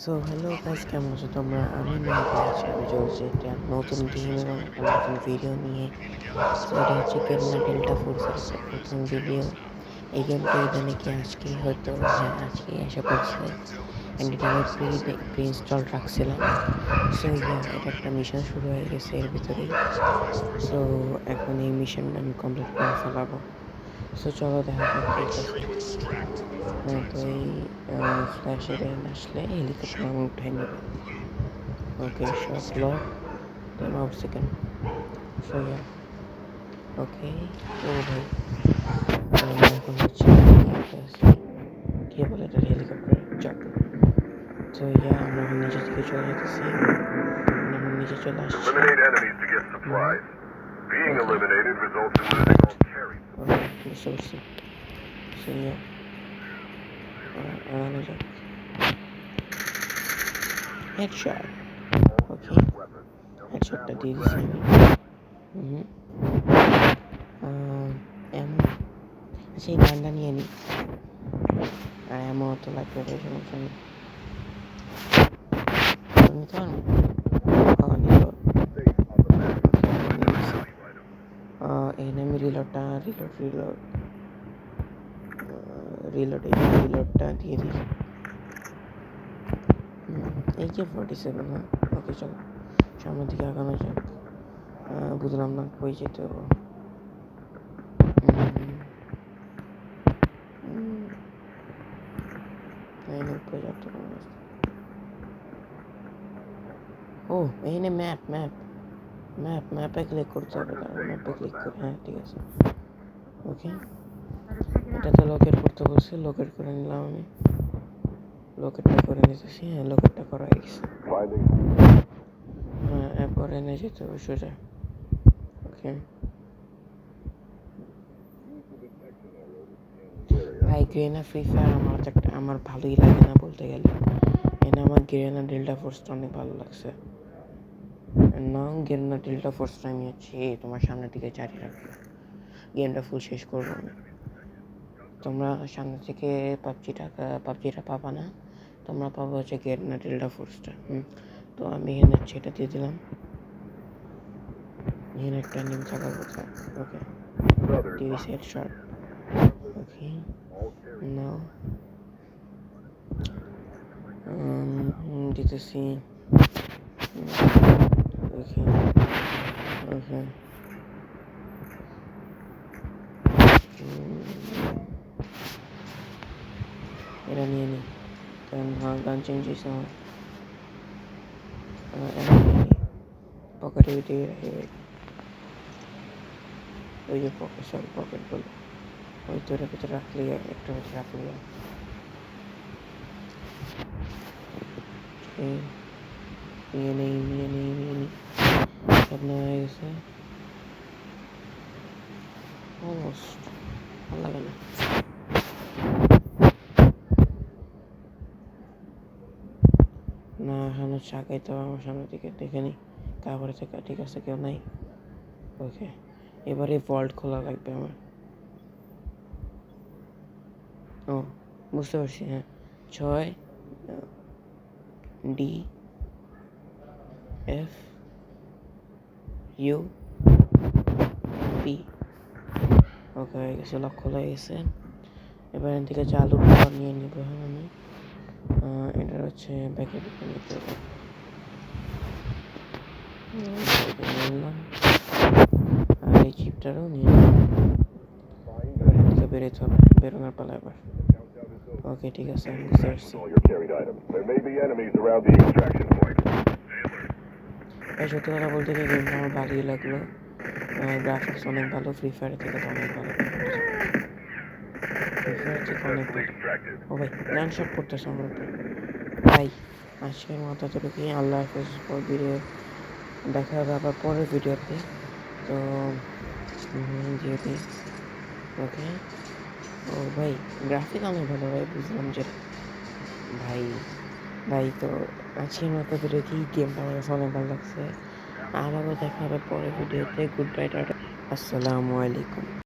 So hello guys, কেমন আছো তোমরা? আমি মেহেদি আছি। আমি চলছি একটা নতুন গেম এবং একটা নতুন ভিডিও নিয়ে। সো এটা হচ্ছে কেননা ডেল্টা ফোর্সের একটা প্রথম ভিডিও। এই গেমটা ইদানে কি আজকেই হয়তো, হ্যাঁ আজকেই এসে পড়ছে। অ্যান্ড এটা আমি প্রি ইনস্টল রাখছিলাম। সো ইয়া, এটা একটা মিশন শুরু হয়ে গেছে এর ভিতরেই। সো এখন এই মিশনটা আমি কমপ্লিট করে ফেলাবো। সো চলো দেখা যাক কি আছে। হ্যাঁ, তো এই ফ্ল্যাশে রেন আসলে হেলিকপ্টার আমি উঠাই নিব। Okay, shot lock, time out second. So yeah, okay. ও ভাই, আমি এখন হচ্ছে ইয়েতে আছি, কি বলে এটা, হেলিকপ্টার জব। তো ইয়া, আমরা এখন নিচে থেকে চলে যেতেছি, আমরা নিচে চলে আসছি। ওকে, ওকে, বুঝতে পারছি। সো ইয়া, আগানো যাক। হেডশট। ওকে, হেডশটটা দিয়ে দিছি আমি। এমন, আচ্ছা এই গানটা নিয়ে নিই। আর এমন তো লাগবে ভাই, সমস্যা নেই। নিতে পারবো? নিল। এখানে আমি রিলোডটা রিলোডটা দিয়ে দিই। এই যে 47, হ্যাঁ ওকে, চলো সামনের দিকে আগানো যাক। বুঝলাম না কই যেতে হবে। উপরে যেতে হবে। ও এখানে ম্যাপে ক্লিক করতে হবে। তাহলে ম্যাপে ক্লিক করে, হ্যাঁ ঠিক আছে। ওকে, এটাতে লোকেট করতে বলছে, লোকেট করে নিলাম আমি। লোকেটটা করে নিতেছি, হ্যাঁ লোকেটটা করা হয়ে গেছে। হ্যাঁ, এরপর এনে যেতে হবে সোজা। ওকে ভাই, গ্রেনা ফ্রি ফায়ার আমার ভালোই লাগে না বলতে গেলে। এনে আমার গ্রেনা ডেল্টা ফোর্সটা অনেক ভালো লাগছে। নাও গ্রেনা ডেল্টা ফোর্সটা আমি হচ্ছে তোমার সামনের দিকে জারি রাখবো। গেমটা ফুল শেষ করবো আমি। তোমরা সামনে থেকে পাবজিটা পাবা না, তোমরা পাবো হচ্ছে গ্রেনা ডেল্টা ফোর্সটা। তো আমি এখানে হচ্ছে এটা দিয়ে দিলাম। এখানে একটা নিম থাকার কথা। ওকে, দিয়ে হেডশট। ওকে, নাও দিতেছি। ওকে ওকে, এটা নিয়ে নিই, কারণ হ্যাঁ গান চেঞ্জ হয়েছে আমার। পকেটে উঠিয়ে রাখি ভাই। ওই যে পকেট বলে, ওই তো এটার ভিতরে রাখলে, একটা ভিতরে রাখলে নিয়ে নেই সব নেওয়া হয়ে গেছে অলমোস্ট। ভালো লাগে না। না এখন হচ্ছে আগাইতে হবে আমার সামনে থেকে, দেখে নিই কাপড়ে থেকে ঠিক আছে, কেউ নাই। ওকে, এবারে ভল্ট খোলা লাগবে আমার। ও বুঝতে পারছি, হ্যাঁ 6DFUP। ওকে, হয়ে গেছে, লক খোলা হয়ে গেছে। এবার এখান থেকে চালুটা নিয়ে নিব। হ্যাঁ আমি এটার হচ্ছে ব্যাকে নিতে হবে। নিলাম, আর এই চিপটারও নিয়ে নিলাম। এবার এখান থেকে বেরোতে হবে, বেরোনোর পালা এবার। ওকে ঠিক আছে, আমি বুঝতে পারছি। ভাই সত্যি কথা বলতে গিয়ে গেমটা আমার ভালোই লাগলো। গ্রাফিক্স অনেক ভালো, ফ্রি ফায়ারের থেকে তো অনেক ভালো। ফ্রি ফায়ার থেকে অনেক ভালো। ও ভাই গান শট করতেছে আমার উপরে। ভাই আজকের মতো এতটুকুই, আল্লাহ হাফেজ। ভিডিও দেখা হবে আবার পরের ভিডিওতে। তো যেহেতু ওকে, ও ভাই গ্রাফিক অনেক ভালো ভাই, বুঝলাম যেটা। ভাই ভাই তো আজকের মতো ভিডিও কি, গেমটা আমার কাছে অনেক ভালো লাগছে। আর আবার দেখা হবে পরের ভিডিওতে। গুড বাই, টাটা, আসসালামু আলাইকুম।